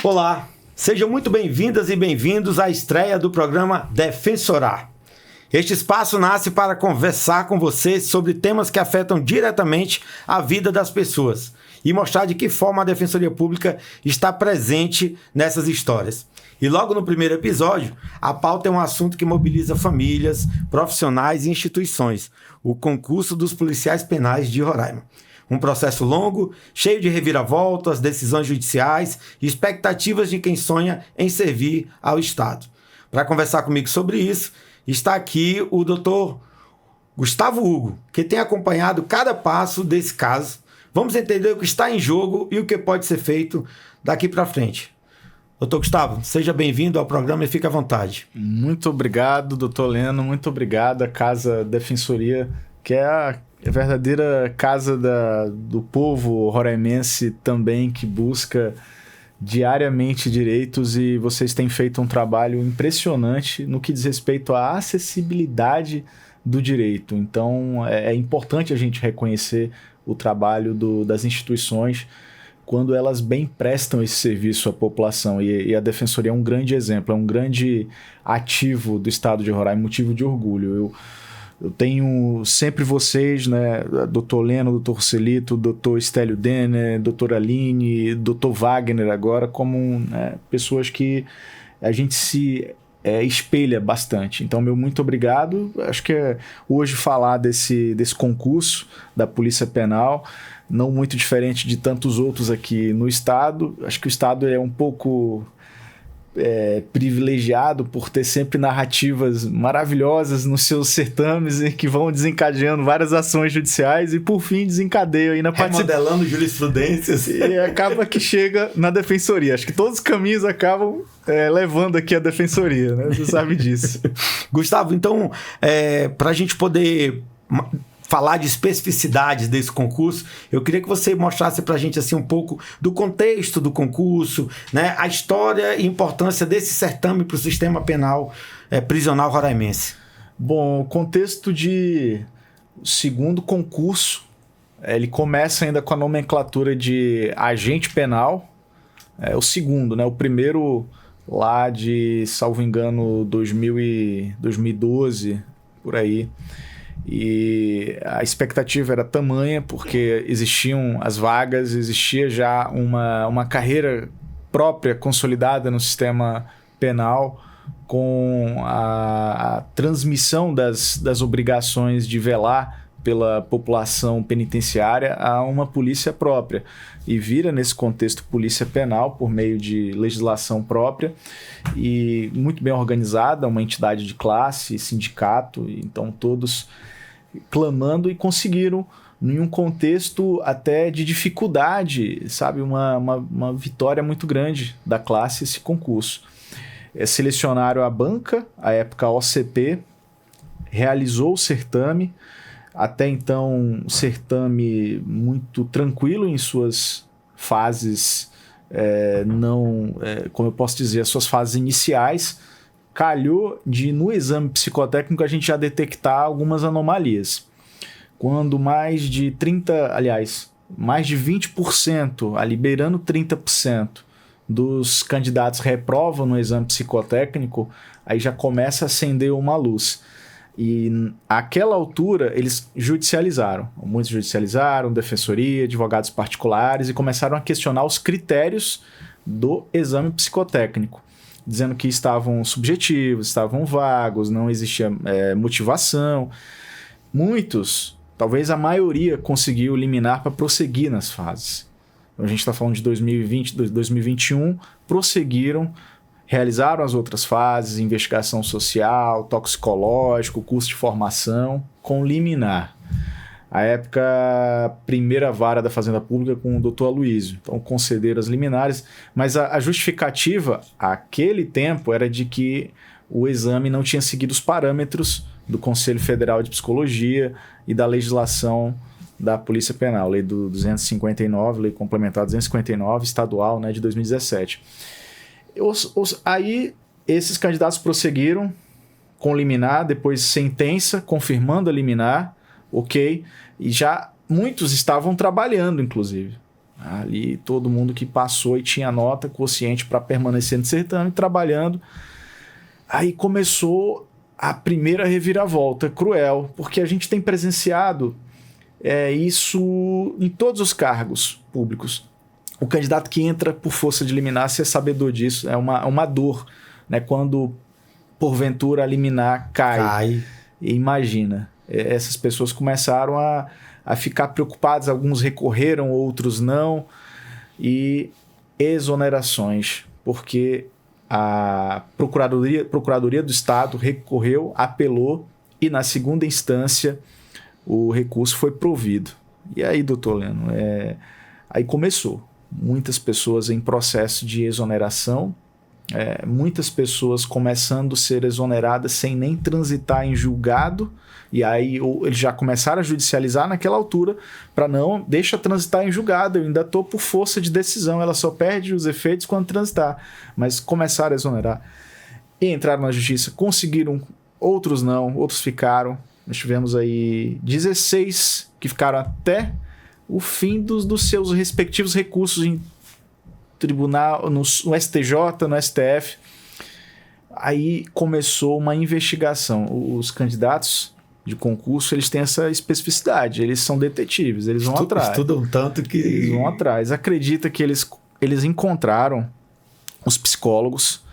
Olá, sejam muito bem-vindas e bem-vindos à estreia do programa Defensorá. Este espaço nasce para conversar com vocês sobre temas que afetam diretamente a vida das pessoas e mostrar de que forma a Defensoria Pública está presente nessas histórias. E logo no primeiro episódio, a pauta é um assunto que mobiliza famílias, profissionais e instituições, o concurso dos policiais penais de Roraima. Um processo longo, cheio de reviravoltas, decisões judiciais e expectativas de quem sonha em servir ao Estado. Para conversar comigo sobre isso, está aqui o Dr. Gustavo Hugo, que tem acompanhado cada passo desse caso. Vamos entender o que está em jogo e o que pode ser feito daqui para frente. Dr. Gustavo, seja bem-vindo ao programa e fique à vontade. Muito obrigado, Dr. Leno. Muito obrigado à Casa Defensoria, que é a verdadeira casa do povo roraimense também, que busca diariamente direitos, e vocês têm feito um trabalho impressionante no que diz respeito à acessibilidade do direito. Então é importante a gente reconhecer o trabalho das instituições quando elas bem prestam esse serviço à população, e a Defensoria é um grande exemplo, é um grande ativo do Estado de Roraima, motivo de orgulho. Eu tenho sempre vocês, né, Dr. Leno, Dr. Celito, Dr. Stélio Denner, Dr. Aline, Dr. Wagner agora, como pessoas que a gente se espelha bastante. Então, meu muito obrigado. Acho que hoje falar desse concurso da Polícia Penal, não muito diferente de tantos outros aqui no Estado. Acho que o Estado é um pouco privilegiado por ter sempre narrativas maravilhosas nos seus certames e que vão desencadeando várias ações judiciais e por fim desencadeiam aí na remodelando jurisprudências e acaba que chega na Defensoria. Acho que todos os caminhos acabam levando aqui a Defensoria, né? Você sabe disso. Gustavo, então para a gente poder falar de especificidades desse concurso, eu queria que você mostrasse para a gente assim, um pouco do contexto do concurso, né? A história e importância desse certame para o sistema penal prisional roraimense. Bom, o contexto de segundo concurso, ele começa ainda com a nomenclatura de agente penal, o segundo, né? O primeiro lá de, salvo engano, 2012, por aí. E a expectativa era tamanha porque existiam as vagas, existia já uma carreira própria consolidada no sistema penal, com a transmissão das obrigações de velar pela população penitenciária a uma polícia própria, e vira nesse contexto polícia penal por meio de legislação própria e muito bem organizada, uma entidade de classe, sindicato, então todos clamando, e conseguiram, em um contexto até de dificuldade, sabe, uma vitória muito grande da classe, esse concurso. Selecionaram a banca, a época OCP, realizou o certame. Até então, um certame muito tranquilo em suas fases, como eu posso dizer, as suas fases iniciais. Calhou de, no exame psicotécnico, a gente já detectar algumas anomalias. Quando mais de 20%, liberando 30% dos candidatos reprovam no exame psicotécnico, aí já começa a acender uma luz. E àquela altura eles judicializaram, muitos judicializaram, defensoria, advogados particulares, e começaram a questionar os critérios do exame psicotécnico, dizendo que estavam subjetivos, estavam vagos, não existia motivação. Muitos, talvez a maioria, conseguiu liminar para prosseguir nas fases. Então, a gente está falando de 2020, 2021, prosseguiram, realizaram as outras fases, investigação social, toxicológico, curso de formação, com liminar. À época, primeira vara da Fazenda Pública com o Dr. Aloysio. Então, concederam as liminares, mas a justificativa, àquele tempo, era de que o exame não tinha seguido os parâmetros do Conselho Federal de Psicologia e da legislação da Polícia Penal, Lei do 259, Lei Complementar 259, estadual, né, de 2017. Aí, esses candidatos prosseguiram com liminar, depois sentença, confirmando a liminar, ok, e já muitos estavam trabalhando, inclusive. Ali todo mundo que passou e tinha nota, quociente para permanecer no certame, trabalhando. Aí começou a primeira reviravolta cruel, porque a gente tem presenciado isso em todos os cargos públicos. O candidato que entra por força de liminar, você é sabedor disso, é uma dor, né? Quando porventura a liminar cai. E imagina, essas pessoas começaram a ficar preocupadas, alguns recorreram, outros não, e exonerações, porque a Procuradoria do Estado recorreu, apelou, e na segunda instância o recurso foi provido. E aí, doutor Leno, aí começou. Muitas pessoas em processo de exoneração, muitas pessoas começando a ser exoneradas sem nem transitar em julgado, e aí eles já começaram a judicializar naquela altura para não deixa transitar em julgado, eu ainda estou por força de decisão, ela só perde os efeitos quando transitar, mas começaram a exonerar. E entraram na justiça, conseguiram, outros não, outros ficaram. Nós tivemos aí 16 que ficaram até o fim dos seus respectivos recursos em tribunal, no STJ, no STF. Aí começou uma investigação. Os candidatos de concurso, eles têm essa especificidade, eles são detetives, eles vão atrás. Estudam tanto que... Eles vão atrás. Acredita que eles encontraram os psicólogos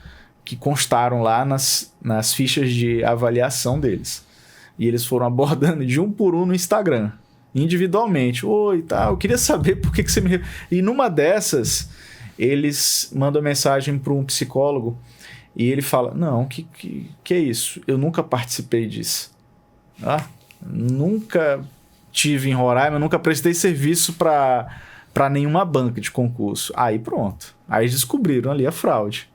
que constaram lá nas fichas de avaliação deles. E eles foram abordando de um por um no Instagram, individualmente. Oi, tá, eu queria saber por que você me... E numa dessas, eles mandam mensagem para um psicólogo e ele fala, não, que é isso? Eu nunca participei disso. Nunca tive em Roraima, nunca prestei serviço para nenhuma banca de concurso. Aí pronto. Aí descobriram ali a fraude.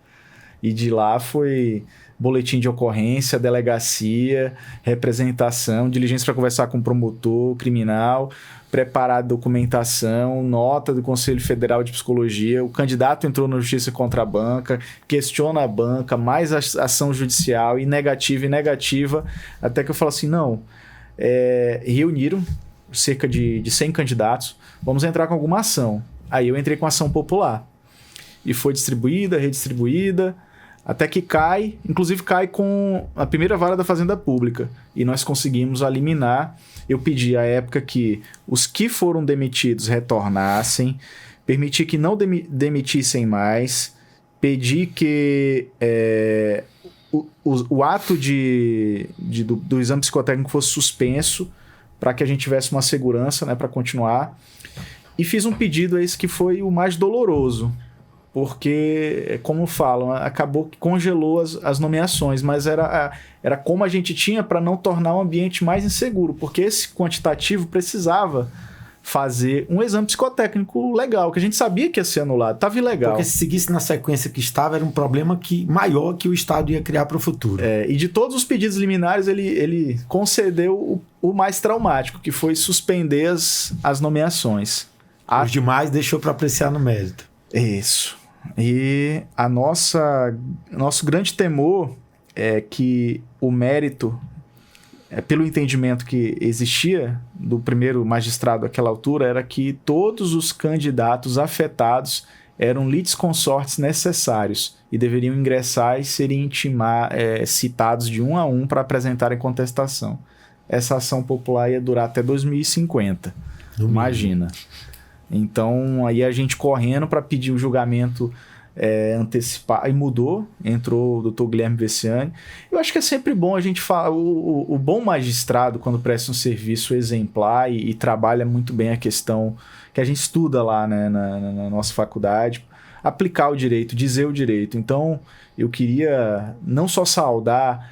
E de lá foi boletim de ocorrência, delegacia, representação, diligência para conversar com o promotor criminal, preparar documentação, nota do Conselho Federal de Psicologia, o candidato entrou na justiça contra a banca, questiona a banca, mais ação judicial, e negativa, até que eu falo assim, não, reuniram cerca de 100 candidatos, vamos entrar com alguma ação. Aí eu entrei com ação popular, e foi distribuída, redistribuída, até que inclusive cai com a primeira vara da Fazenda Pública. E nós conseguimos eliminar. Eu pedi à época que os que foram demitidos retornassem, permiti que não demitissem mais, pedi que o ato do exame psicotécnico fosse suspenso para que a gente tivesse uma segurança, né, para continuar. E fiz um pedido a esse que foi o mais doloroso, porque, como falam, acabou que congelou as nomeações, mas era como a gente tinha para não tornar o ambiente mais inseguro, porque esse quantitativo precisava fazer um exame psicotécnico legal, que a gente sabia que ia ser anulado, estava ilegal. Porque se seguisse na sequência que estava, era um problema maior que o Estado ia criar para o futuro. E de todos os pedidos liminares, ele concedeu o mais traumático, que foi suspender as nomeações. Os demais deixou para apreciar no mérito. Isso. E nosso grande temor é que o mérito, pelo entendimento que existia do primeiro magistrado àquela altura, era que todos os candidatos afetados eram litisconsortes necessários e deveriam ingressar e serem citados de um a um para apresentarem contestação. Essa ação popular ia durar até 2050. Imagina. Então, aí a gente correndo para pedir o julgamento antecipado, e mudou, entrou o doutor Guilherme Vessiani. Eu acho que é sempre bom a gente falar, o bom magistrado, quando presta um serviço exemplar e trabalha muito bem a questão que a gente estuda lá, né, na nossa faculdade, aplicar o direito, dizer o direito. Então, eu queria não só saudar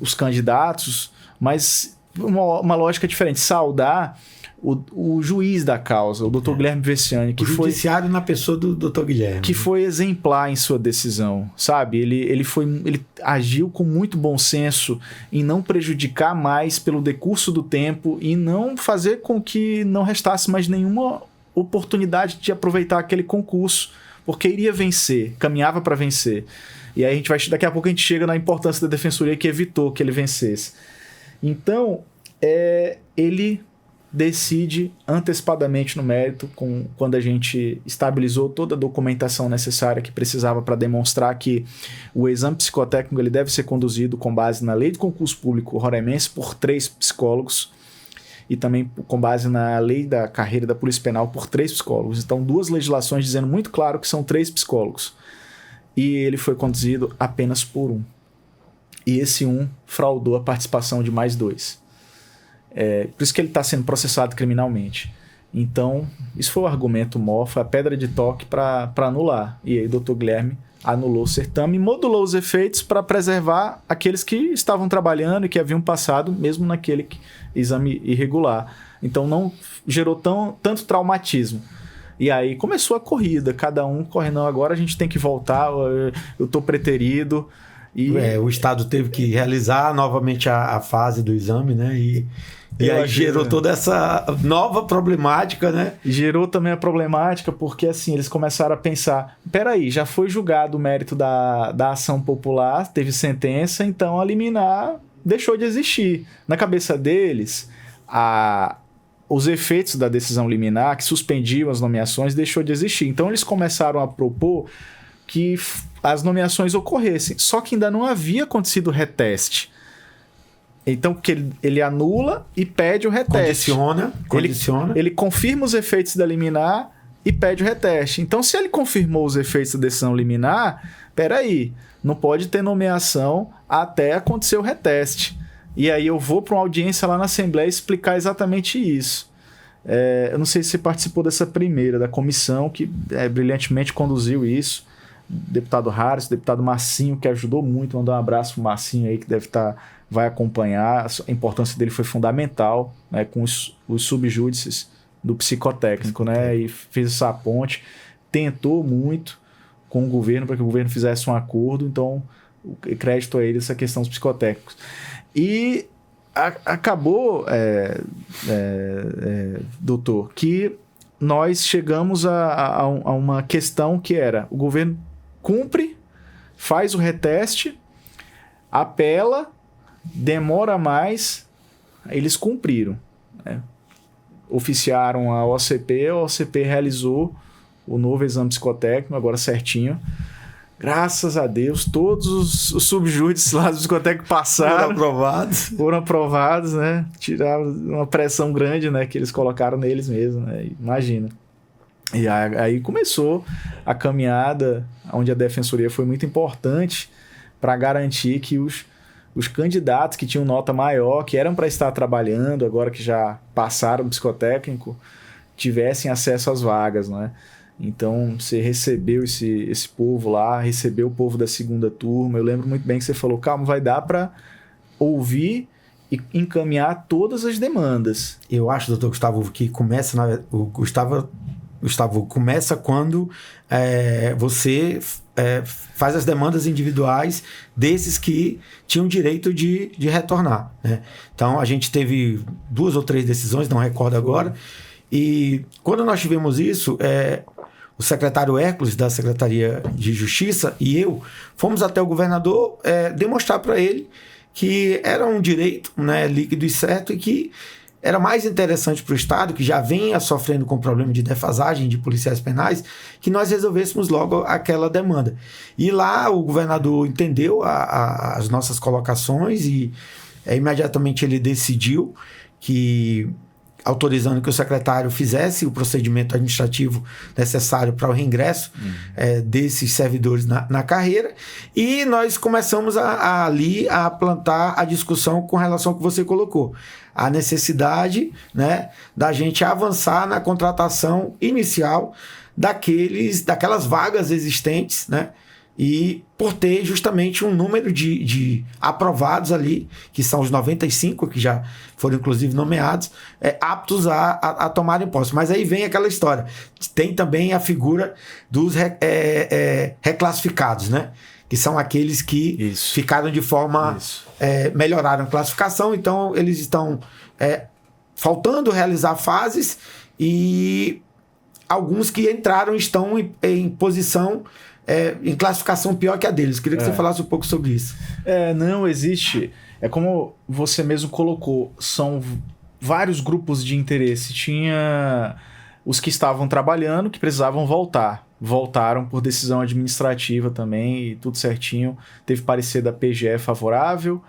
os candidatos, mas uma lógica diferente, saudar o juiz da causa, o doutor Guilherme Vessiani, que foi judiciário na pessoa do doutor Guilherme, que foi exemplar em sua decisão, sabe? Ele agiu com muito bom senso em não prejudicar mais pelo decurso do tempo e não fazer com que não restasse mais nenhuma oportunidade de aproveitar aquele concurso, porque iria vencer, caminhava para vencer. E aí daqui a pouco a gente chega na importância da defensoria que evitou que ele vencesse. Então, ele decide antecipadamente no mérito, quando a gente estabilizou toda a documentação necessária que precisava para demonstrar que o exame psicotécnico ele deve ser conduzido com base na lei de concurso público roraimense por 3 psicólogos e também com base na lei da carreira da Polícia Penal por 3 psicólogos. Então, 2 legislações dizendo muito claro que são 3 psicólogos. E ele foi conduzido apenas por 1. E esse 1 fraudou a participação de mais 2. Por isso que ele está sendo processado criminalmente. Então, isso foi o argumento maior, foi a pedra de toque para anular. E aí o doutor Guilherme anulou o certame e modulou os efeitos para preservar aqueles que estavam trabalhando e que haviam passado, mesmo naquele exame irregular. Então, não gerou tanto traumatismo. E aí começou a corrida, cada um correndo, não, agora a gente tem que voltar, eu estou preterido. E o Estado teve que realizar novamente a fase do exame, né? E aí gerou toda essa nova problemática, né? Gerou também a problemática porque, assim, eles começaram a pensar, peraí, já foi julgado o mérito da ação popular, teve sentença, então a liminar deixou de existir. Na cabeça deles, os efeitos da decisão liminar, que suspendiam as nomeações, deixou de existir. Então eles começaram a propor que as nomeações ocorressem, só que ainda não havia acontecido o reteste. Então, que ele anula e pede o reteste. Condiciona. Ele confirma os efeitos da liminar e pede o reteste. Então, se ele confirmou os efeitos da decisão liminar, peraí, não pode ter nomeação até acontecer o reteste. E aí eu vou para uma audiência lá na Assembleia explicar exatamente isso. Eu não sei se você participou dessa primeira, da comissão que brilhantemente conduziu isso. Deputado Harris, deputado Marcinho, que ajudou muito, mandar um abraço pro Marcinho aí, que vai acompanhar, a importância dele foi fundamental, né, com os subjúdices do psicotécnico, né, e fez essa ponte, tentou muito com o governo para que o governo fizesse um acordo, então crédito a ele essa questão dos psicotécnicos. E acabou, doutor, que nós chegamos a uma questão que era, o governo cumpre, faz o reteste, apela, demora mais, eles cumpriram, né? Oficiaram a OCP realizou o novo exame psicotécnico, agora certinho. Graças a Deus, todos os subjúdices lá do psicotécnico passaram. Foram aprovados, né? Tiraram uma pressão grande, né? Que eles colocaram neles mesmos, né? Imagina. E aí começou a caminhada, onde a Defensoria foi muito importante para garantir que os candidatos que tinham nota maior, que eram para estar trabalhando, agora que já passaram do psicotécnico, tivessem acesso às vagas, né? Então, você recebeu esse povo lá, recebeu o povo da segunda turma. Eu lembro muito bem que você falou, calma, vai dar para ouvir e encaminhar todas as demandas. Eu acho, doutor Gustavo, que começa... Gustavo, começa quando você faz as demandas individuais desses que tinham direito de retornar, né? Então, a gente teve 2 ou 3 decisões, não recordo agora, e quando nós tivemos isso, o secretário Hércules, da Secretaria de Justiça, e eu, fomos até o governador demonstrar para ele que era um direito, né, líquido e certo, e que era mais interessante para o Estado, que já vinha sofrendo com problema de defasagem de policiais penais, que nós resolvêssemos logo aquela demanda. E lá o governador entendeu as nossas colocações e imediatamente ele decidiu que, autorizando que o secretário fizesse o procedimento administrativo necessário para o reingresso desses servidores na carreira, e nós começamos ali a plantar a discussão com relação ao que você colocou, a necessidade, né, da gente avançar na contratação inicial daquelas vagas existentes, né, e por ter justamente um número de aprovados ali, que são os 95, que já foram inclusive nomeados, aptos a tomarem posse. Mas aí vem aquela história. Tem também a figura dos reclassificados, né? Que são aqueles que ficaram de forma... melhoraram a classificação, então eles estão faltando realizar fases, e alguns que entraram estão em posição... em classificação pior que a deles. Queria que você falasse um pouco sobre isso. Não existe. É como você mesmo colocou, são vários grupos de interesse. Tinha os que estavam trabalhando, que precisavam voltar. Voltaram por decisão administrativa também, e tudo certinho. Teve parecer da PGE favorável,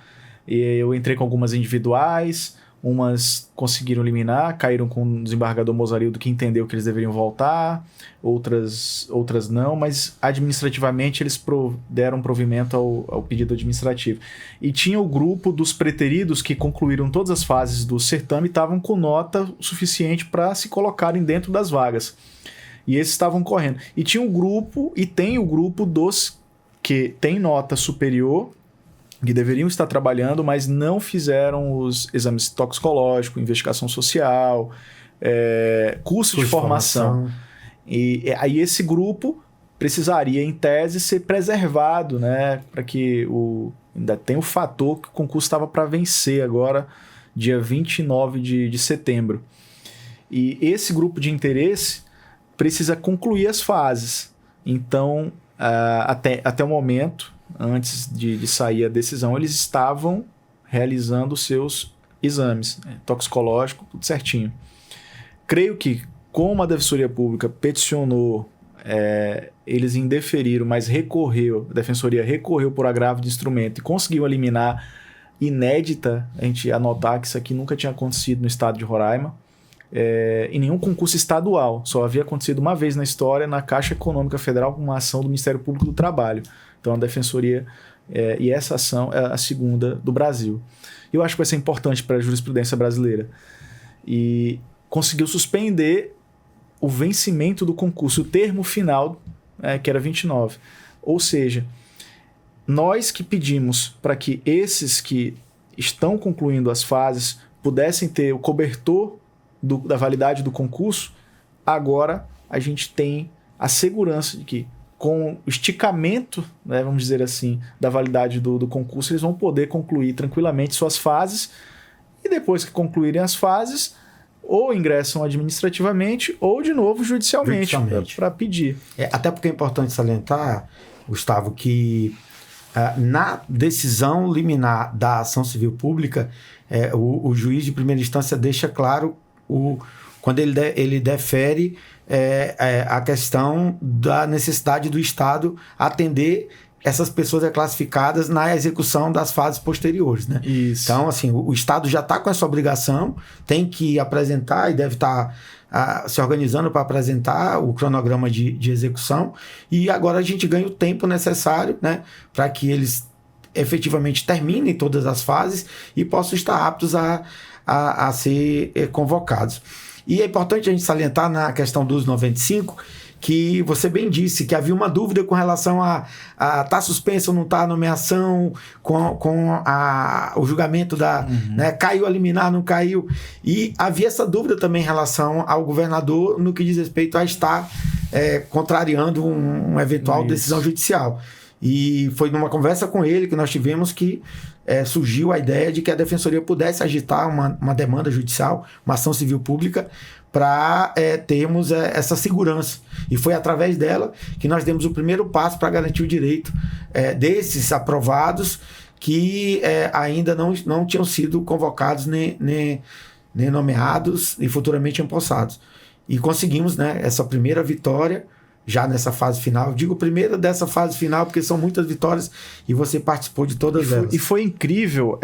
e eu entrei com algumas individuais, umas conseguiram eliminar, caíram com o desembargador Mozarildo, que entendeu que eles deveriam voltar, outras não, mas administrativamente eles deram provimento ao pedido administrativo. E tinha o grupo dos preteridos que concluíram todas as fases do certame e estavam com nota suficiente para se colocarem dentro das vagas. E esses estavam correndo. E tinha um grupo, e tem o grupo dos que tem nota superior, que deveriam estar trabalhando, mas não fizeram os exames toxicológicos, investigação social, curso de formação. E aí esse grupo precisaria, em tese, ser preservado, né? Para que ainda tem o fator que o concurso estava para vencer agora, dia 29 de setembro. E esse grupo de interesse precisa concluir as fases. Então, até o momento, antes de sair a decisão, eles estavam realizando os seus exames, toxicológico, tudo certinho. Creio que, como a Defensoria Pública peticionou, eles indeferiram, mas a Defensoria recorreu por agravo de instrumento e conseguiu eliminar, inédita, a gente anotar que isso aqui nunca tinha acontecido no estado de Roraima, em nenhum concurso estadual. Só havia acontecido uma vez na história, na Caixa Econômica Federal, com uma ação do Ministério Público do Trabalho. Então, a Defensoria, e essa ação é a segunda do Brasil. Eu acho que vai ser importante para a jurisprudência brasileira. E conseguiu suspender o vencimento do concurso, o termo final, que era 29. Ou seja, nós que pedimos para que esses que estão concluindo as fases pudessem ter o cobertor da validade do concurso, agora a gente tem a segurança de que, com o esticamento, né, vamos dizer assim, da validade do concurso, eles vão poder concluir tranquilamente suas fases, e depois que concluírem as fases, ou ingressam administrativamente ou, de novo, judicialmente. Para pedir. Até porque é importante salientar, Gustavo, que na decisão liminar da ação civil pública, o juiz de primeira instância deixa claro, quando ele defere a questão da necessidade do Estado atender essas pessoas classificadas na execução das fases posteriores, né? Isso. Então, assim, o Estado já está com essa obrigação, tem que apresentar e deve estar se organizando para apresentar o cronograma de execução, e agora a gente ganha o tempo necessário, né, para que eles efetivamente terminem todas as fases e possam estar aptos a ser convocados. E é importante a gente salientar na questão dos 95, que você bem disse que havia uma dúvida com relação a tá suspensa ou não tá a nomeação, com o julgamento né, caiu a liminar, não caiu, e havia essa dúvida também em relação ao governador no que diz respeito a estar contrariando uma eventual decisão judicial. E foi numa conversa com ele que nós tivemos que surgiu a ideia de que a Defensoria pudesse agitar uma demanda judicial, uma ação civil pública, para termos essa segurança. E foi através dela que nós demos o primeiro passo para garantir o direito desses aprovados que ainda não tinham sido convocados nem nomeados e futuramente empossados. E conseguimos, né, essa primeira vitória já nessa fase final. Digo primeira dessa fase final porque são muitas vitórias e você participou de todas elas. E foi incrível.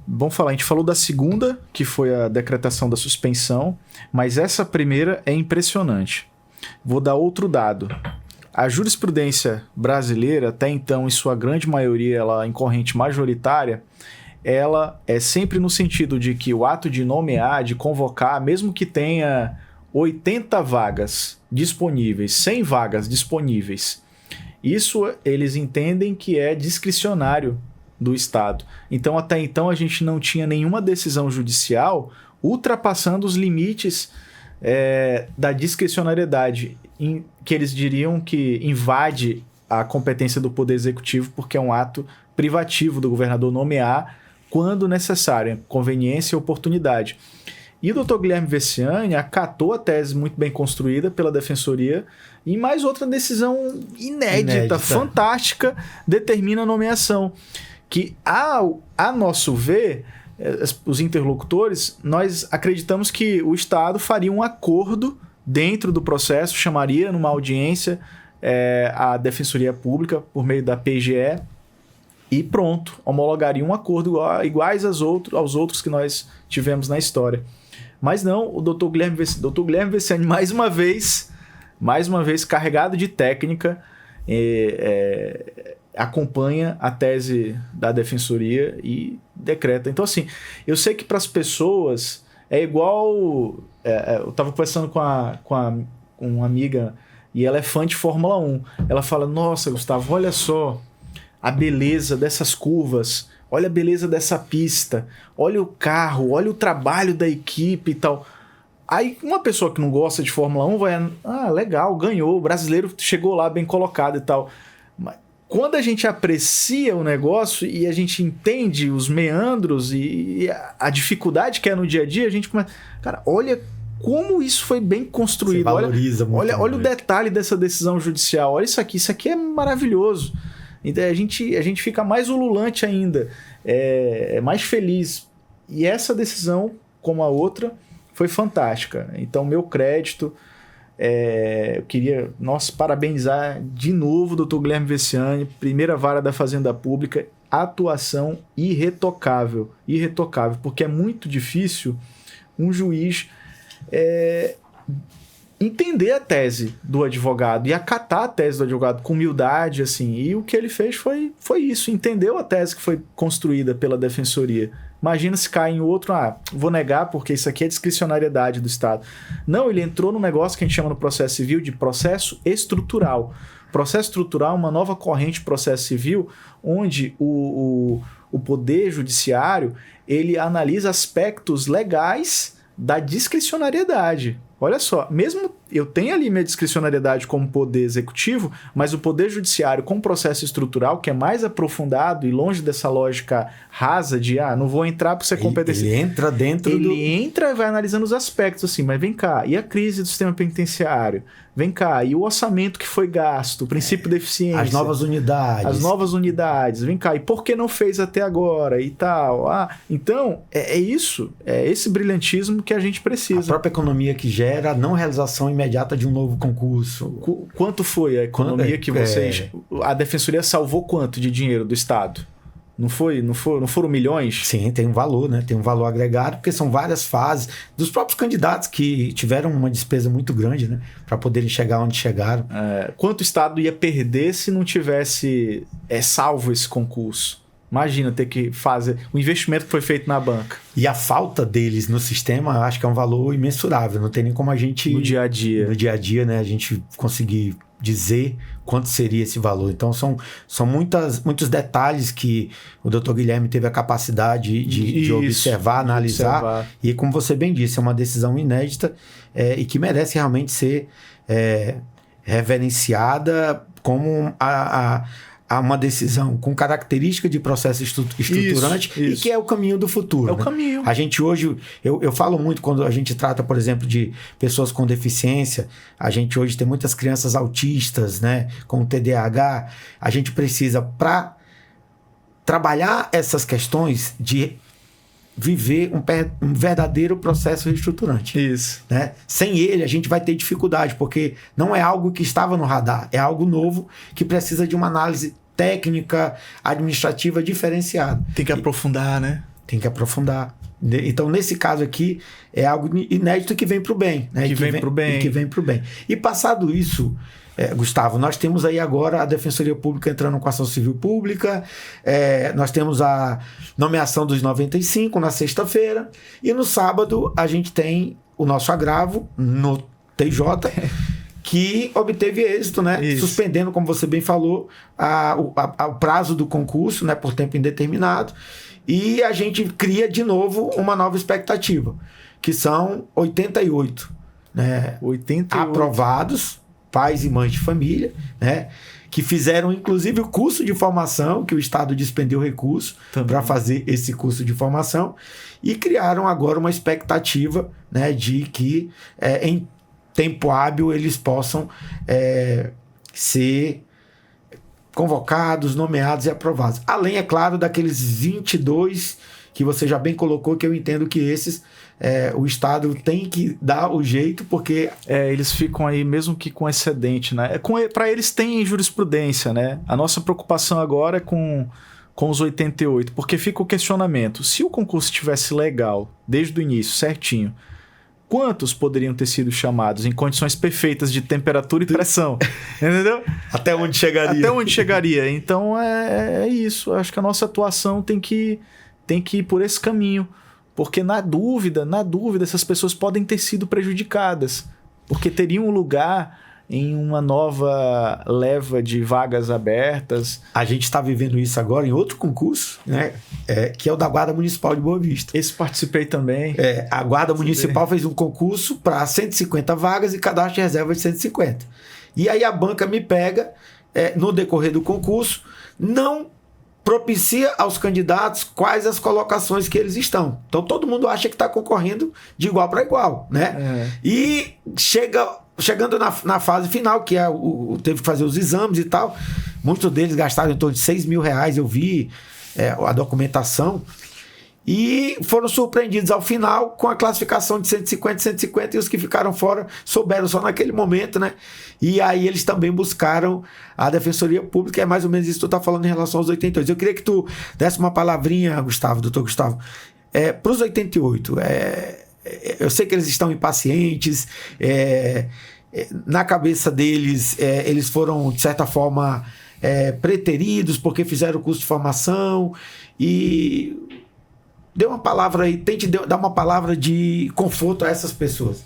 Vamos falar, a gente falou da segunda, que foi a decretação da suspensão, mas essa primeira é impressionante. Vou dar outro dado. A jurisprudência brasileira, até então, em sua grande maioria, ela em corrente majoritária, ela é sempre no sentido de que o ato de nomear, de convocar, mesmo que tenha 80 vagas disponíveis, 100 vagas disponíveis, isso eles entendem que é discricionário do Estado. Então, até então, a gente não tinha nenhuma decisão judicial ultrapassando os limites da discricionariedade, que eles diriam que invade a competência do Poder Executivo, porque é um ato privativo do governador nomear quando necessário, conveniência e oportunidade. E o Dr. Guilherme Veciani acatou a tese muito bem construída pela Defensoria e mais outra decisão inédita, fantástica, determina a nomeação. Que, a nosso ver, os interlocutores, nós acreditamos que o Estado faria um acordo dentro do processo, chamaria numa audiência a Defensoria Pública por meio da PGE e pronto, homologaria um acordo iguais aos outros que nós tivemos na história. Mas não, o Dr. Guilherme Veciani, mais uma vez carregado de técnica, acompanha a tese da Defensoria e decreta. Então, assim, eu sei que para as pessoas é igual... eu estava conversando com uma amiga e ela é fã de Fórmula 1. Ela fala, nossa, Gustavo, olha só a beleza dessas curvas, olha a beleza dessa pista, olha o carro, olha o trabalho da equipe e tal. Aí uma pessoa que não gosta de Fórmula 1 vai... legal, ganhou, o brasileiro chegou lá bem colocado e tal. Mas quando a gente aprecia o negócio e a gente entende os meandros e a dificuldade que é no dia a dia, a gente começa... Cara, olha como isso foi bem construído. Você valoriza muito. Olha o detalhe dessa decisão judicial. Olha isso aqui é maravilhoso. Então a gente fica mais ululante ainda, mais feliz. E essa decisão, como a outra, foi fantástica. Então, meu crédito, eu queria parabenizar de novo o Dr. Guilherme Veciani, primeira vara da Fazenda Pública, atuação irretocável, porque é muito difícil um juiz entender a tese do advogado e acatar a tese do advogado com humildade, assim. E o que ele fez foi isso, entendeu a tese que foi construída pela Defensoria. Imagina se cai em outro, vou negar porque isso aqui é discricionariedade do Estado. Não, ele entrou num negócio que a gente chama no processo civil de processo estrutural. Processo estrutural é uma nova corrente de processo civil onde o Poder Judiciário ele analisa aspectos legais da discricionariedade. Olha só, mesmo eu tenho ali minha discricionariedade como poder executivo, mas o poder judiciário com processo estrutural, que é mais aprofundado e longe dessa lógica rasa de, não vou entrar porque você é competência. Ele entra dentro Ele entra e vai analisando os aspectos, assim, mas vem cá, e a crise do sistema penitenciário? Vem cá, e o orçamento que foi gasto, o princípio de eficiência? As novas unidades. Vem cá, e por que não fez até agora e tal? Então, é isso, é esse brilhantismo que a gente precisa. A própria economia que gera a não realização imediata de um novo concurso. Quanto foi a economia que vocês... A Defensoria salvou quanto de dinheiro do Estado? Não foram milhões? Sim, tem um valor, né? Tem um valor agregado, porque são várias fases dos próprios candidatos que tiveram uma despesa muito grande, né? Para poderem chegar onde chegaram. Quanto o Estado ia perder se não tivesse salvo esse concurso? Imagina ter que fazer... O investimento que foi feito na banca. E a falta deles no sistema, eu acho que é um valor imensurável. Não tem nem como a gente... No dia a dia. No dia a dia, né? A gente conseguir dizer quanto seria esse valor. Então, são muitos detalhes que o Dr. Guilherme teve a capacidade de observar, analisar. E, como você bem disse, é uma decisão inédita e que merece realmente ser reverenciada como uma decisão com característica de processo estruturante isso. E que é o caminho do futuro. É o caminho. A gente hoje, eu falo muito quando a gente trata, por exemplo, de pessoas com deficiência, a gente hoje tem muitas crianças autistas, né, com TDAH, a gente precisa, para trabalhar essas questões, de viver um verdadeiro processo reestruturante. Isso. Né? Sem ele, a gente vai ter dificuldade, porque não é algo que estava no radar, é algo novo que precisa de uma análise técnica, administrativa diferenciada. Tem que aprofundar, né? Tem que aprofundar. Então, nesse caso aqui, é algo inédito que vem para o bem. Né? Que vem para o bem. E passado isso, Gustavo, nós temos aí agora a Defensoria Pública entrando com a ação civil pública, nós temos a nomeação dos 95 na sexta-feira, e no sábado a gente tem o nosso agravo no TJ, que obteve êxito, né? Isso. Suspendendo, como você bem falou, o prazo do concurso, né? Por tempo indeterminado. E a gente cria de novo uma nova expectativa, que são 88, né? 88 aprovados, pais e mães de família, né? Que fizeram inclusive o curso de formação, que o Estado despendeu recurso para fazer esse curso de formação, e criaram agora uma expectativa, né? De que em tempo hábil eles possam ser convocados, nomeados e aprovados. Além, é claro, daqueles 22 que você já bem colocou, que eu entendo que esses o Estado tem que dar o jeito, porque... eles ficam aí mesmo que com excedente, né? Para eles tem jurisprudência, né? A nossa preocupação agora é com os 88, porque fica o questionamento. Se o concurso estivesse legal, desde o início, certinho, quantos poderiam ter sido chamados em condições perfeitas de temperatura e pressão? Entendeu? Até onde chegaria? Até onde chegaria. Então é isso. Acho que a nossa atuação tem que ir por esse caminho. Porque na dúvida, essas pessoas podem ter sido prejudicadas. Porque teriam um lugar em uma nova leva de vagas abertas. A gente está vivendo isso agora em outro concurso, né? Que é o da Guarda Municipal de Boa Vista. Esse participei também. A Guarda Municipal fez um concurso para 150 vagas e cadastro de reserva de 150. E aí a banca me pega, no decorrer do concurso, não propicia aos candidatos quais as colocações que eles estão. Então todo mundo acha que está concorrendo de igual para igual, né? E chegando na fase final, que teve que fazer os exames e tal, muitos deles gastaram em torno de R$6.000, eu vi a documentação, e foram surpreendidos ao final com a classificação de 150, e os que ficaram fora souberam só naquele momento, né? E aí eles também buscaram a Defensoria Pública, é mais ou menos isso que tu está falando em relação aos 88. Eu queria que tu desse uma palavrinha, doutor Gustavo, para os 88. Eu sei que eles estão impacientes, na cabeça deles, eles foram, de certa forma, preteridos porque fizeram o curso de formação, e dê uma palavra aí, tente dar uma palavra de conforto a essas pessoas.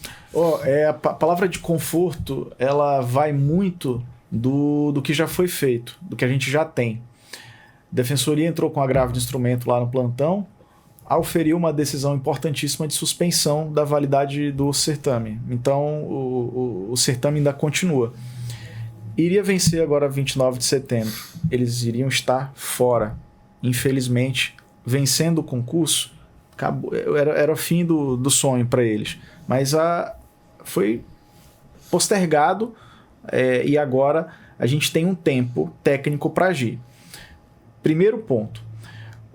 A palavra de conforto, ela vai muito do que já foi feito, do que a gente já tem. A Defensoria entrou com agravo de instrumento lá no plantão, auferiu uma decisão importantíssima de suspensão da validade do certame. Então, o certame ainda continua. Iria vencer agora 29 de setembro. Eles iriam estar fora. Infelizmente, vencendo o concurso, acabou, era o fim do sonho para eles. Mas foi postergado, e agora a gente tem um tempo técnico para agir. Primeiro ponto.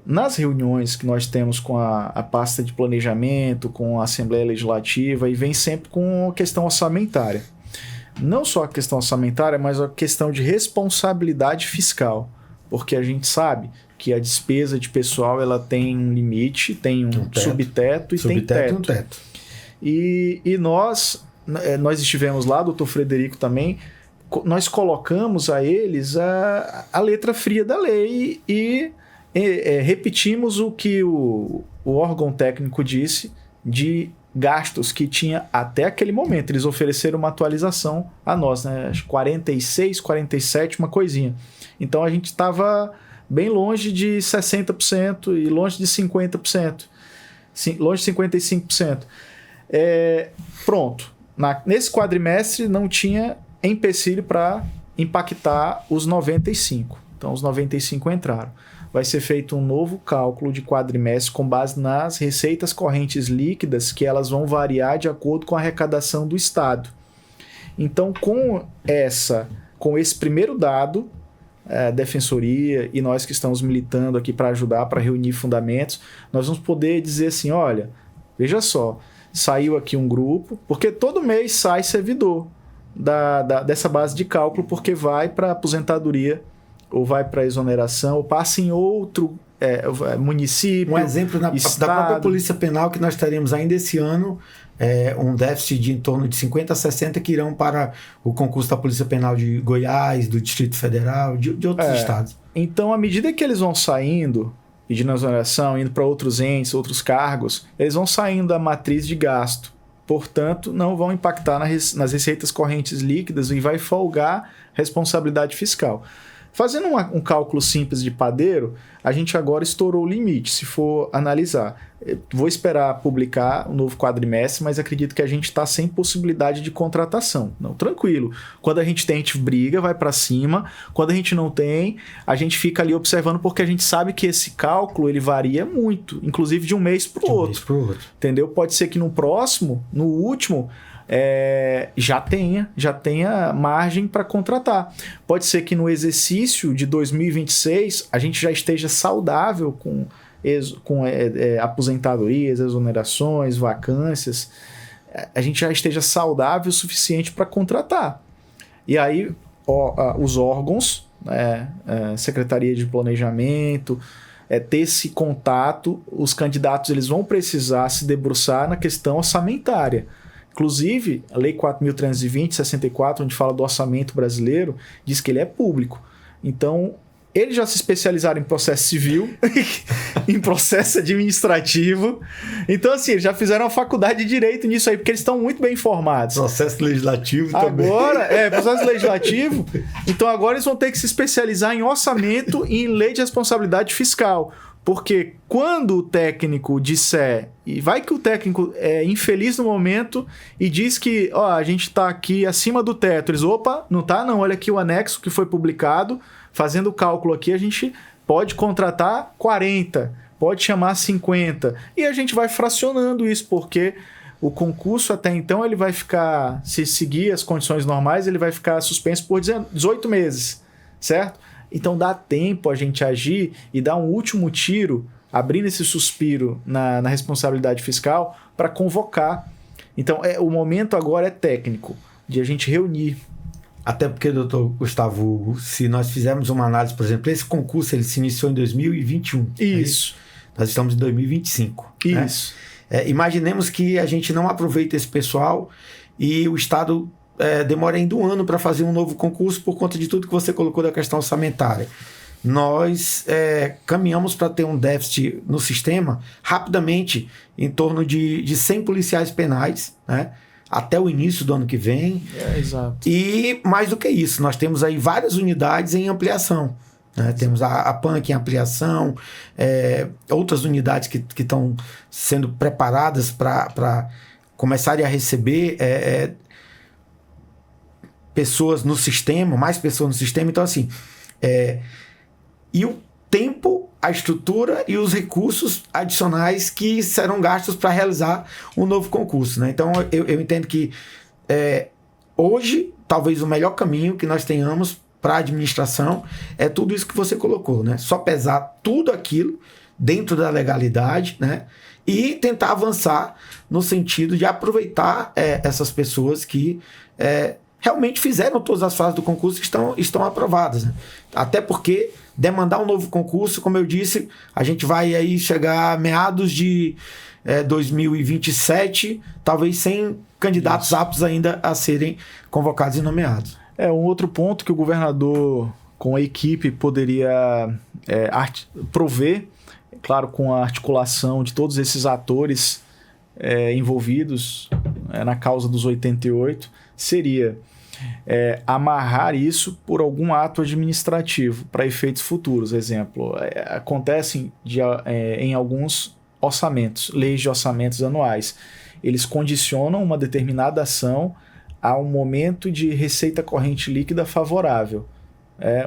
Nas reuniões que nós temos com a pasta de planejamento, com a Assembleia Legislativa, e vem sempre com a questão orçamentária. Não só a questão orçamentária, mas a questão de responsabilidade fiscal. Porque a gente sabe que a despesa de pessoal ela tem um limite, tem um subteto e tem teto. Um teto. E nós estivemos lá, doutor Frederico também, nós colocamos a eles a letra fria da lei e repetimos o que o órgão técnico disse de gastos que tinha até aquele momento. Eles ofereceram uma atualização a nós, né? Acho 46, 47, uma coisinha. Então a gente estava bem longe de 60% e longe de 50%. Longe de 55%. Pronto. Nesse quadrimestre não tinha empecilho para impactar os 95. Então os 95 entraram. Vai ser feito um novo cálculo de quadrimestre com base nas receitas correntes líquidas, que elas vão variar de acordo com a arrecadação do Estado. Então, com esse primeiro dado, a Defensoria e nós que estamos militando aqui para ajudar, para reunir fundamentos, nós vamos poder dizer assim, olha, veja só, saiu aqui um grupo, porque todo mês sai servidor dessa base de cálculo, porque vai para aposentadoria, ou vai para exoneração, ou passa em outro município, um exemplo da própria Polícia Penal, que nós teremos ainda esse ano um déficit de em torno de 50 a 60 que irão para o concurso da Polícia Penal de Goiás, do Distrito Federal, de outros estados. Então, à medida que eles vão saindo, pedindo exoneração, indo para outros entes, outros cargos, eles vão saindo da matriz de gasto. Portanto, não vão impactar nas receitas correntes líquidas e vai folgar responsabilidade fiscal. Fazendo um cálculo simples de padeiro, a gente agora estourou o limite, se for analisar. Vou esperar publicar o novo quadrimestre, mas acredito que a gente está sem possibilidade de contratação. Não, tranquilo. Quando a gente tem, a gente briga, vai para cima. Quando a gente não tem, a gente fica ali observando, porque a gente sabe que esse cálculo ele varia muito, inclusive de um mês para o outro. Entendeu? Pode ser que no próximo, no último, já tenha margem para contratar. Pode ser que no exercício de 2026 a gente já esteja saudável com aposentadorias, exonerações, vacâncias, a gente já esteja saudável o suficiente para contratar. E aí os órgãos, Secretaria de Planejamento, ter esse contato, os candidatos eles vão precisar se debruçar na questão orçamentária. Inclusive, a Lei 4.320, 64, onde fala do orçamento brasileiro, diz que ele é público. Então, eles já se especializaram em processo civil, em processo administrativo. Então, assim, eles já fizeram uma faculdade de direito nisso aí, porque eles estão muito bem informados. Processo legislativo também. Agora, processo legislativo. Então, agora eles vão ter que se especializar em orçamento e em lei de responsabilidade fiscal. Porque quando o técnico disser, e vai que o técnico é infeliz no momento e diz que a gente está aqui acima do teto, eles, opa, não tá não, olha aqui o anexo que foi publicado, fazendo o cálculo aqui, a gente pode contratar 40, pode chamar 50, e a gente vai fracionando isso, porque o concurso até então ele vai ficar, se seguir as condições normais, ele vai ficar suspenso por 18 meses, certo? Então dá tempo a gente agir e dar um último tiro, abrindo esse suspiro na responsabilidade fiscal para convocar. Então o momento agora é técnico, de a gente reunir. Até porque, doutor Gustavo, se nós fizermos uma análise, por exemplo, esse concurso ele se iniciou em 2021. Isso. Nós estamos em 2025. Isso. Né? Imaginemos que a gente não aproveita esse pessoal e o Estado demora ainda um ano para fazer um novo concurso por conta de tudo que você colocou da questão orçamentária. Nós caminhamos para ter um déficit no sistema rapidamente em torno de 100 policiais penais, né? Até o início do ano que vem. Exato. E mais do que isso, nós temos aí várias unidades em ampliação. Né? Temos a PANC em ampliação, outras unidades que estão sendo preparadas para começarem a receber pessoas no sistema, mais pessoas no sistema. Então, assim, e o tempo, a estrutura e os recursos adicionais que serão gastos para realizar um novo concurso. Né? Então, eu entendo que hoje, talvez o melhor caminho que nós tenhamos para a administração é tudo isso que você colocou, né? Só pesar tudo aquilo dentro da legalidade, né? E tentar avançar no sentido de aproveitar essas pessoas que realmente fizeram todas as fases do concurso e estão aprovadas. Né? Até porque demandar um novo concurso, como eu disse, a gente vai aí chegar a meados de 2027, talvez sem candidatos aptos ainda a serem convocados e nomeados. Um outro ponto que o governador, com a equipe, poderia prover, claro, com a articulação de todos esses atores envolvidos na causa dos 88, seria amarrar isso por algum ato administrativo para efeitos futuros. Exemplo, acontecem em alguns orçamentos, leis de orçamentos anuais. Eles condicionam uma determinada ação a um momento de receita corrente líquida favorável,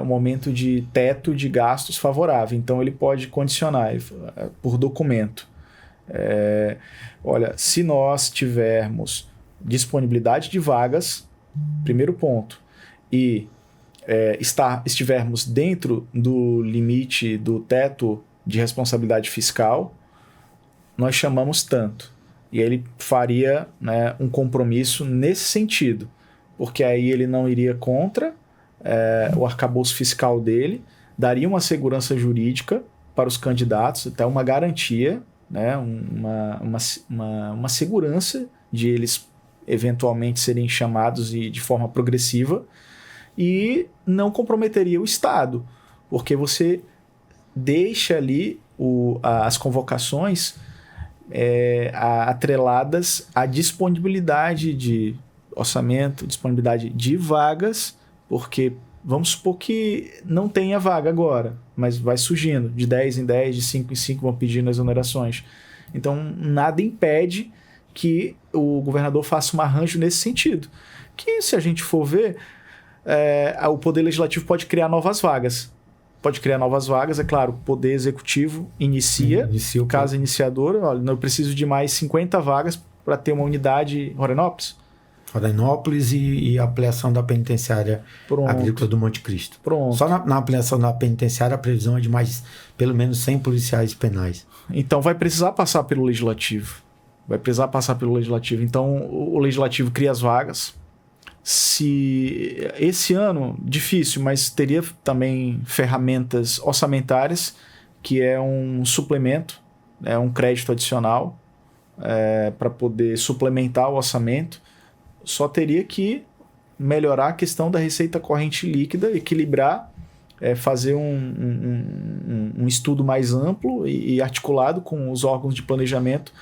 um momento de teto de gastos favorável. Então ele pode condicionar por documento. Olha, se nós tivermos disponibilidade de vagas, primeiro ponto, e estivermos dentro do limite do teto de responsabilidade fiscal, nós chamamos tanto. E aí ele faria, né, um compromisso nesse sentido, porque aí ele não iria contra o arcabouço fiscal dele, daria uma segurança jurídica para os candidatos, até uma garantia, né, uma segurança de eles eventualmente serem chamados de forma progressiva, e não comprometeria o Estado, porque você deixa ali as convocações atreladas à disponibilidade de orçamento, disponibilidade de vagas, porque vamos supor que não tenha vaga agora, mas vai surgindo, de 10 em 10, de 5 em 5 vão pedindo exonerações. Então, nada impede que o governador faça um arranjo nesse sentido. Que, se a gente for ver, o Poder Legislativo pode criar novas vagas. Pode criar novas vagas, é claro, o Poder Executivo inicia o caso iniciador. Olha, eu preciso de mais 50 vagas para ter uma unidade em Rorenópolis. Florianópolis e a ampliação da penitenciária agrícola do Monte Cristo. Pronto. Só na ampliação da penitenciária a previsão é de mais, pelo menos 100 policiais penais. Então vai precisar passar pelo Legislativo. Então o Legislativo cria as vagas. Se esse ano, difícil, mas teria também ferramentas orçamentárias, que é um suplemento, um crédito adicional para poder suplementar o orçamento. Só teria que melhorar a questão da receita corrente líquida, equilibrar, fazer um estudo mais amplo e articulado com os órgãos de planejamento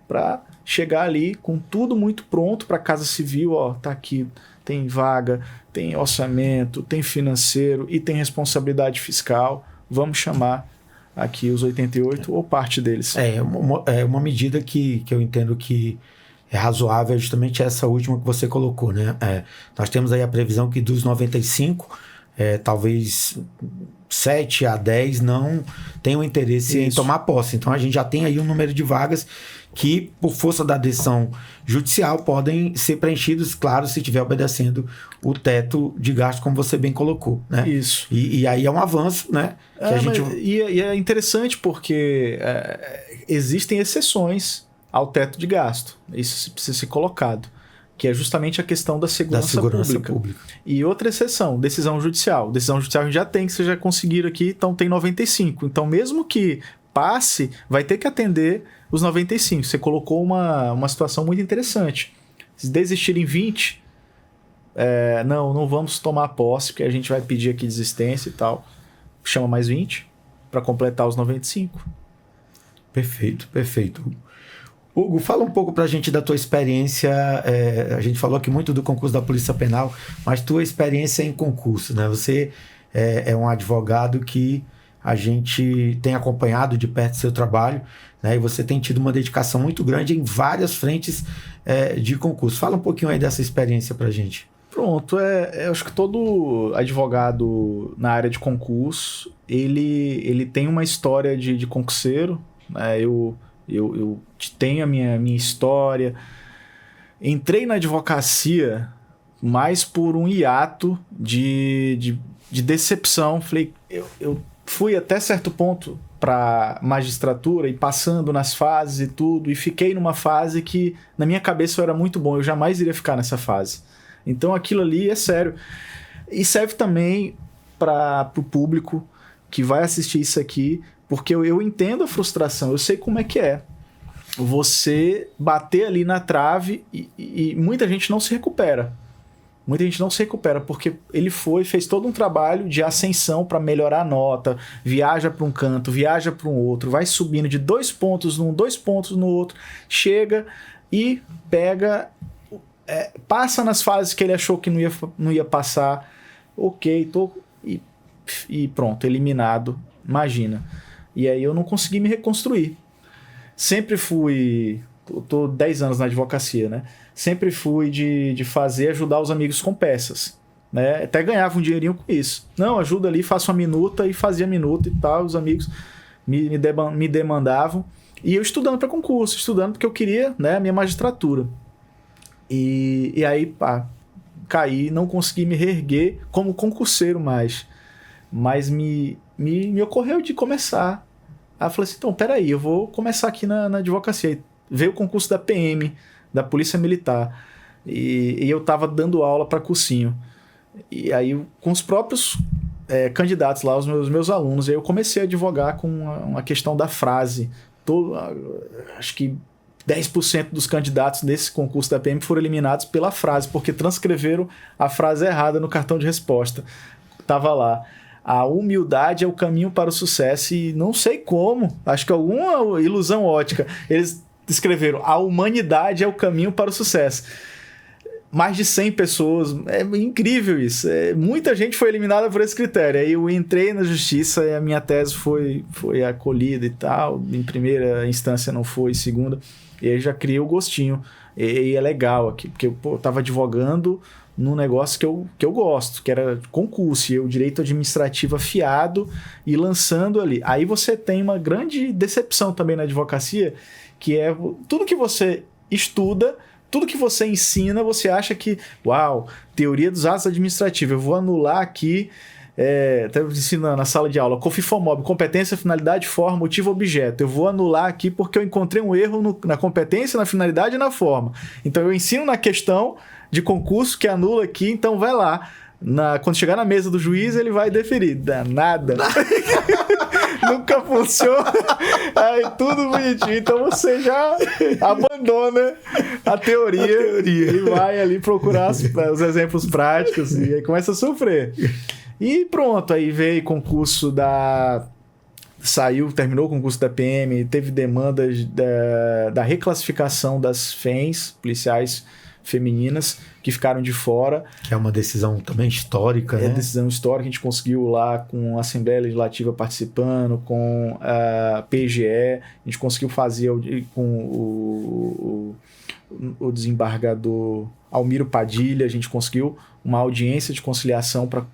para chegar ali com tudo muito pronto para a Casa Civil. Tá aqui, tem vaga, tem orçamento, tem financeiro e tem responsabilidade fiscal. Vamos chamar aqui os 88 ou parte deles. É uma medida que eu entendo que é razoável, é justamente essa última que você colocou, né? Nós temos aí a previsão que dos 95, talvez 7 a 10 não tenham interesse em tomar posse. Então a gente já tem aí um número de vagas que, por força da decisão judicial, podem ser preenchidos, claro, se estiver obedecendo o teto de gasto, como você bem colocou, né? Isso. E aí é um avanço, né? E é interessante porque existem exceções ao teto de gasto. Isso precisa ser colocado, que é justamente a questão da segurança pública. E outra exceção, decisão judicial. Decisão judicial a gente já tem, que vocês já conseguiram aqui, então tem 95. Então, mesmo que passe, vai ter que atender os 95. Você colocou uma situação muito interessante. Se desistirem 20, não vamos tomar posse, porque a gente vai pedir aqui desistência e tal. Chama mais 20 para completar os 95. Perfeito. Hugo, fala um pouco pra gente da tua experiência. A gente falou aqui muito do concurso da Polícia Penal, mas tua experiência em concurso, né? Você é um advogado que a gente tem acompanhado de perto seu trabalho, né? E você tem tido uma dedicação muito grande em várias frentes de concurso. Fala um pouquinho aí dessa experiência pra gente. Pronto, eu acho que todo advogado na área de concurso, ele tem uma história de concurseiro, né? Eu tenho a minha história. Entrei na advocacia mais por um hiato de decepção. Falei, eu fui até certo ponto para magistratura e passando nas fases e tudo, e fiquei numa fase que na minha cabeça eu era muito bom, eu jamais iria ficar nessa fase. Então aquilo ali é sério. E serve também para o público que vai assistir isso aqui, porque eu entendo a frustração, eu sei como é que é. Você bater ali na trave e muita gente não se recupera. Muita gente não se recupera porque ele fez todo um trabalho de ascensão para melhorar a nota, viaja para um canto, viaja para um outro, vai subindo de 2 pontos num, 2 pontos no outro, chega e pega, passa nas fases que ele achou que não ia passar, e pronto, eliminado, imagina. E aí eu não consegui me reconstruir. Sempre fui... Tô 10 anos na advocacia, né? Sempre fui de ajudar os amigos com peças, né? Até ganhava um dinheirinho com isso. Não, ajuda ali, faço uma minuta, e fazia minuta e tal. Os amigos me demandavam. E eu estudando para concurso, estudando porque eu queria, né, a minha magistratura. E aí, caí, não consegui me reerguer como concurseiro mais. Mas me ocorreu de começar. Aí eu falei assim, então, peraí, eu vou começar aqui na advocacia. Veio o concurso da PM, da Polícia Militar, e eu estava dando aula para cursinho. E aí, com os próprios candidatos lá, os meus alunos, aí eu comecei a advogar com uma questão da frase. Acho que 10% dos candidatos nesse concurso da PM foram eliminados pela frase, porque transcreveram a frase errada no cartão de resposta. Tava lá: a humildade é o caminho para o sucesso. E não sei como, acho que alguma ilusão ótica, eles escreveram: a humanidade é o caminho para o sucesso. Mais de 100 pessoas, é incrível isso. Muita gente foi eliminada por esse critério. Aí eu entrei na justiça e a minha tese foi acolhida e tal. Em primeira instância não foi, em segunda. E aí já criei o gostinho. E é legal aqui, porque eu tava advogando num negócio que eu gosto, que era concurso, e o direito administrativo afiado e lançando ali. Aí você tem uma grande decepção também na advocacia, que é tudo que você estuda, tudo que você ensina, você acha que, uau, teoria dos atos administrativos, eu vou anular aqui, até ensinando na sala de aula, COFIFOMOB, competência, finalidade, forma, motivo, objeto. Eu vou anular aqui porque eu encontrei um erro na competência, na finalidade e na forma. Então eu ensino na questão de concurso que anula aqui, então vai lá. Quando chegar na mesa do juiz, ele vai deferir. Nada. Nunca funciona. Aí tudo bonitinho. Então você já abandona a teoria. E vai ali procurar os exemplos práticos e aí começa a sofrer. E pronto, aí veio concurso terminou o concurso da PM, teve demandas da reclassificação das FEMs, policiais femininas, que ficaram de fora. Que é uma decisão também histórica, né? É decisão histórica, a gente conseguiu lá com a Assembleia Legislativa participando, com a PGE, a gente conseguiu fazer com o desembargador Almiro Padilha, a gente conseguiu uma audiência de conciliação para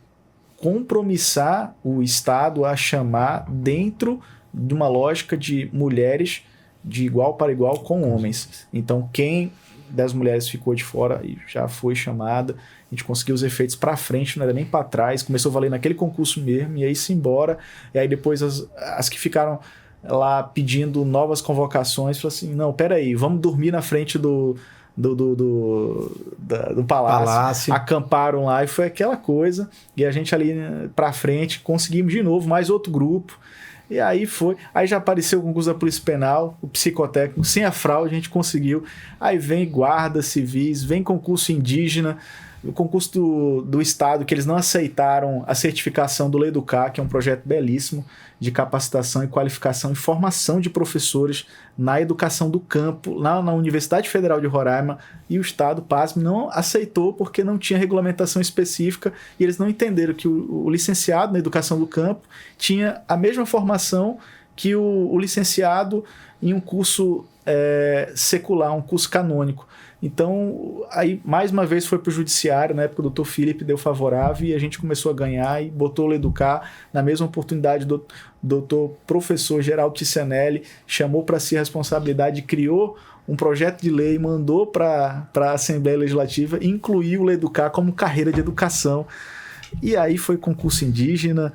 compromissar o Estado a chamar dentro de uma lógica de mulheres de igual para igual com homens. Então, quem das mulheres ficou de fora e já foi chamada, a gente conseguiu os efeitos para frente, não era nem para trás, começou a valer naquele concurso mesmo, e aí se embora, e aí depois as que ficaram lá pedindo novas convocações, falaram assim, não, peraí, vamos dormir na frente do palácio, acamparam lá e foi aquela coisa, e a gente ali pra frente conseguimos de novo mais outro grupo, e aí já apareceu o concurso da Polícia Penal, o psicotécnico, sem a fraude a gente conseguiu, aí vem guardas civis, vem concurso indígena, o concurso do Estado, que eles não aceitaram a certificação do Leducar, que é um projeto belíssimo de capacitação e qualificação e formação de professores na educação do campo, lá na Universidade Federal de Roraima, e o Estado, pasme, não aceitou porque não tinha regulamentação específica e eles não entenderam que o licenciado na educação do campo tinha a mesma formação que o licenciado em um curso secular, um curso canônico. Então, aí mais uma vez foi para o judiciário, na época o doutor Felipe deu favorável e a gente começou a ganhar e botou o Leducar. Na mesma oportunidade, o doutor professor Geraldo Tizianelli chamou para si a responsabilidade, criou um projeto de lei, mandou para a Assembleia Legislativa e incluiu o Leducar como carreira de educação. E aí foi concurso indígena,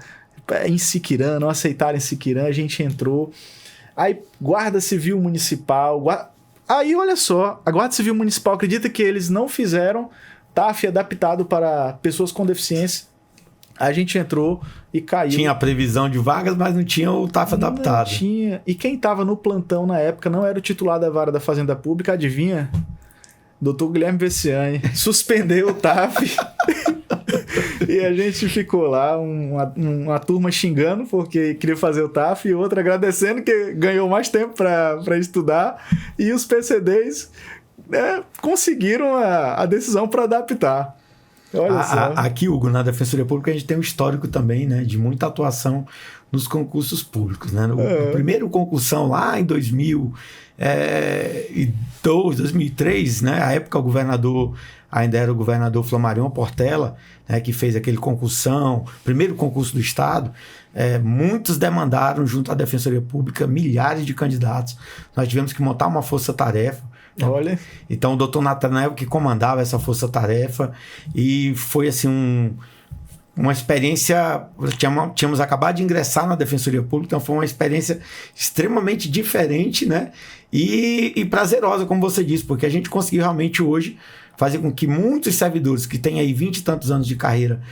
em Siquirã, não aceitaram em Siquirã, a gente entrou. Aí Guarda Civil Municipal... Aí, olha só, a Guarda Civil Municipal acredita que eles não fizeram TAF adaptado para pessoas com deficiência. A gente entrou e caiu. Tinha a previsão de vagas, mas não tinha o TAF adaptado. Não tinha. E quem estava no plantão na época não era o titular da Vara da Fazenda Pública, adivinha? Doutor Guilherme Vessiani suspendeu o TAF. E a gente ficou lá, uma turma xingando porque queria fazer o TAF e outra agradecendo que ganhou mais tempo para estudar. E os PCDs conseguiram a decisão para adaptar. Olha só. Aqui, Hugo, na Defensoria Pública, a gente tem um histórico também, né, de muita atuação nos concursos públicos. Né? No primeiro concursão lá em 2002, 2003, né, a época o governador ainda era o governador Flamarion Portela, né, que fez aquele concursão, primeiro concurso do Estado. Muitos demandaram junto à Defensoria Pública, milhares de candidatos. Nós tivemos que montar uma força-tarefa. Olha. Então o doutor Natanael que comandava essa força-tarefa e foi assim uma experiência, tínhamos acabado de ingressar na Defensoria Pública, então foi uma experiência extremamente diferente, né? E prazerosa, como você disse, porque a gente conseguiu realmente hoje fazer com que muitos servidores que têm aí 20 e tantos anos de carreira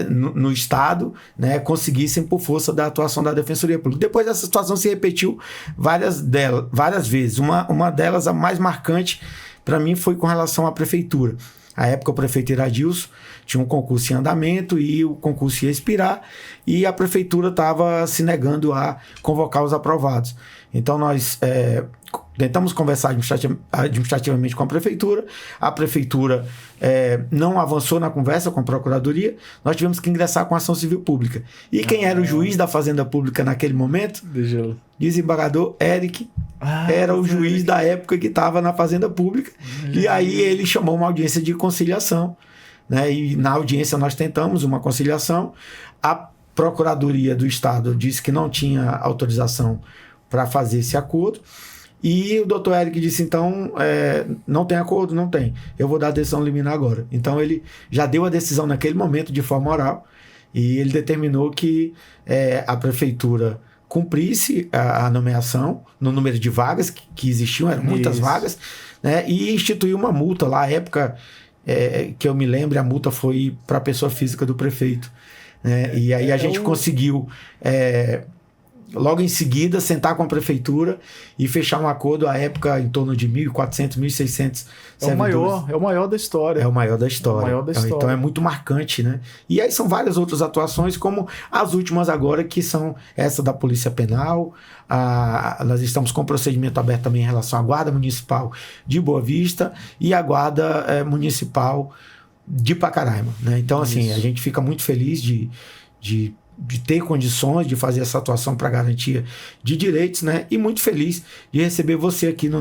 no Estado, né, conseguissem por força da atuação da Defensoria Pública. Depois essa situação se repetiu várias vezes. Uma delas, a mais marcante, para mim, foi com relação à Prefeitura. À época, o prefeito Iradilson tinha um concurso em andamento e o concurso ia expirar e a Prefeitura estava se negando a convocar os aprovados. Então, nós tentamos conversar administrativamente com a Prefeitura não avançou na conversa com a Procuradoria, nós tivemos que ingressar com a ação civil pública. E quem era o juiz da Fazenda Pública naquele momento? Desembargador Eric, era o juiz da época que estava na Fazenda Pública, e aí ele chamou uma audiência de conciliação, né? E na audiência nós tentamos uma conciliação, a Procuradoria do Estado disse que não tinha autorização para fazer esse acordo, E o doutor Eric disse, então, não tem acordo? Não tem. Eu vou dar a decisão liminar agora. Então ele já deu a decisão naquele momento de forma oral e ele determinou que a prefeitura cumprisse a nomeação no número de vagas que existiam, eram muitas vagas, né, e instituiu uma multa lá. À época que eu me lembro, a multa foi para a pessoa física do prefeito. Né, e aí a gente conseguiu... logo em seguida, sentar com a prefeitura e fechar um acordo à época em torno de 1.400, 1.600 servidores. É o maior da história. É o maior da história. Então é muito marcante, né? E aí são várias outras atuações, como as últimas agora, que são essa da Polícia Penal. Nós estamos com procedimento aberto também em relação à Guarda Municipal de Boa Vista e a Guarda Municipal de Pacaraima, né? Então, assim, a gente fica muito feliz de ter condições de fazer essa atuação para garantia de direitos, né? E muito feliz de receber você aqui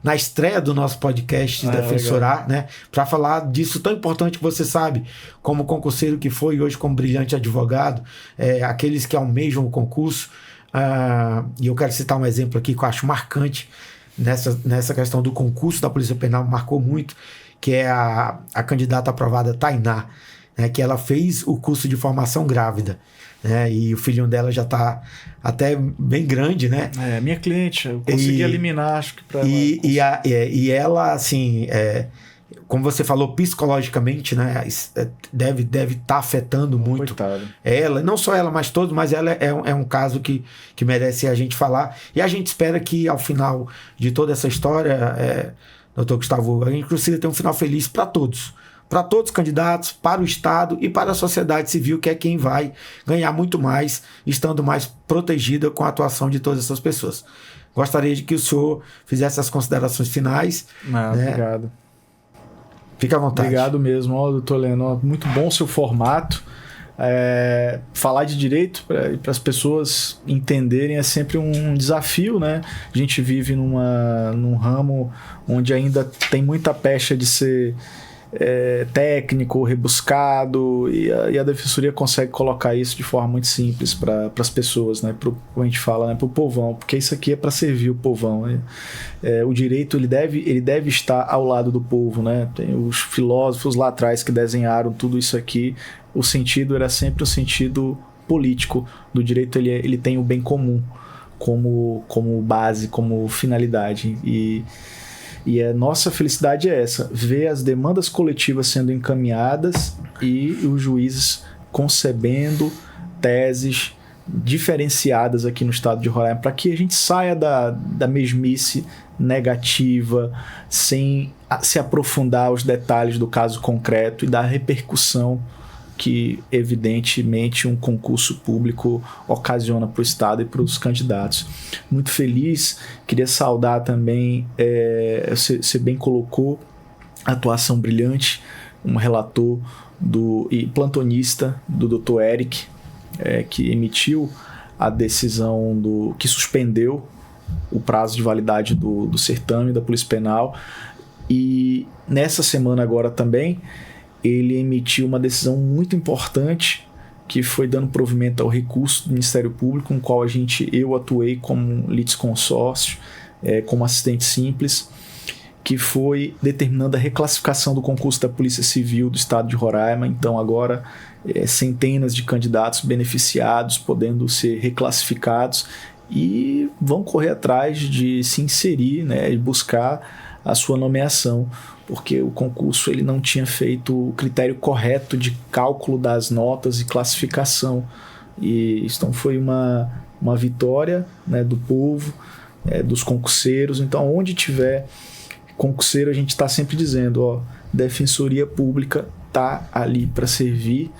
na estreia do nosso podcast Defensorar, né? Para falar disso tão importante que você sabe, como concurseiro que foi e hoje como brilhante advogado, aqueles que almejam o concurso. E eu quero citar um exemplo aqui que eu acho marcante nessa questão do concurso da Polícia Penal, marcou muito, que é a candidata aprovada Tainá, né, que ela fez o curso de formação grávida, né, e o filhinho dela já está até bem grande, né? Minha cliente, eu consegui eliminar, acho que para e ela, assim, como você falou, psicologicamente, né, deve estar afetando muito. Coitado. Ela, não só ela, mas todos, mas ela é um caso que merece a gente falar, e a gente espera que ao final de toda essa história, doutor Gustavo, a gente consiga ter um final feliz para todos os candidatos, para o Estado e para a sociedade civil, que é quem vai ganhar muito mais, estando mais protegida com a atuação de todas essas pessoas. Gostaria de que o senhor fizesse as considerações finais. Né? Obrigado. Fique à vontade. Obrigado mesmo, doutor Leno. Muito bom o seu formato. Falar de direito para as pessoas entenderem é sempre um desafio, né? A gente vive num ramo onde ainda tem muita pecha de ser técnico, rebuscado, e a Defensoria consegue colocar isso de forma muito simples para as pessoas, né? Como a gente fala, né? Para o povão, porque isso aqui é para servir o povão, né? O direito ele deve estar ao lado do povo, né? Tem os filósofos lá atrás que desenharam tudo isso aqui. O sentido era sempre o sentido político do direito. Ele tem o bem comum como base, como finalidade, e a nossa felicidade é essa, ver as demandas coletivas sendo encaminhadas e os juízes concebendo teses diferenciadas aqui no estado de Roraima, para que a gente saia da mesmice negativa, sem se aprofundar os detalhes do caso concreto e da repercussão que, evidentemente, um concurso público ocasiona para o Estado e para os candidatos. Muito feliz, queria saudar também, você bem colocou, a atuação brilhante, um relator e plantonista do Dr. Eric, que emitiu a decisão que suspendeu o prazo de validade do certame da Polícia Penal, e nessa semana agora também ele emitiu uma decisão muito importante, que foi dando provimento ao recurso do Ministério Público, no qual eu atuei como litisconsórcio, como assistente simples, que foi determinando a reclassificação do concurso da Polícia Civil do Estado de Roraima. Então agora centenas de candidatos beneficiados podendo ser reclassificados e vão correr atrás de se inserir, né, e buscar a sua nomeação, porque o concurso ele não tinha feito o critério correto de cálculo das notas e classificação. E então foi uma vitória, né, do povo, dos concurseiros. Então, onde tiver concurseiro, a gente está sempre dizendo, Defensoria Pública está ali para servir,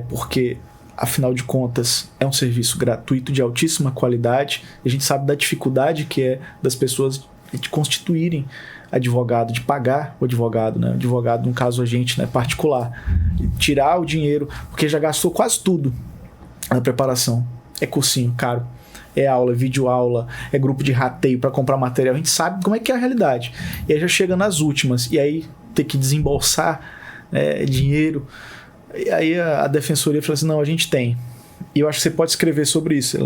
porque, afinal de contas, é um serviço gratuito de altíssima qualidade. A gente sabe da dificuldade que é das pessoas de constituírem advogado, de pagar o advogado, né? Advogado, no caso a gente, né, particular, tirar o dinheiro, porque já gastou quase tudo na preparação. É cursinho caro, é aula, é videoaula, é grupo de rateio para comprar material. A gente sabe como é que é a realidade. E aí já chega nas últimas, e aí ter que desembolsar dinheiro. E aí a Defensoria fala assim, não, a gente tem. E eu acho que você pode escrever sobre isso,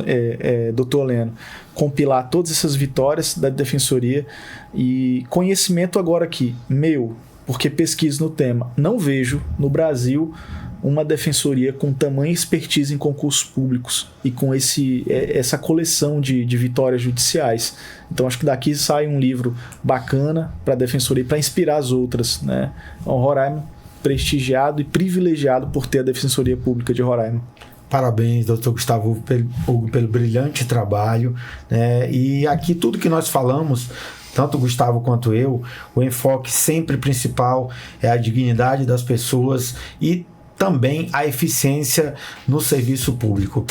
doutor Leno. Compilar todas essas vitórias da Defensoria e conhecimento agora aqui, meu, porque pesquiso no tema. Não vejo no Brasil uma defensoria com tamanha expertise em concursos públicos e com essa coleção de vitórias judiciais. Então acho que daqui sai um livro bacana para a defensoria, para inspirar as outras, né? Então, Roraima prestigiado e privilegiado por ter a Defensoria Pública de Roraima. Parabéns, doutor Gustavo Hugo, pelo brilhante trabalho, né? E aqui tudo que nós falamos, tanto o Gustavo quanto eu, o enfoque sempre principal é a dignidade das pessoas e também a eficiência no serviço público.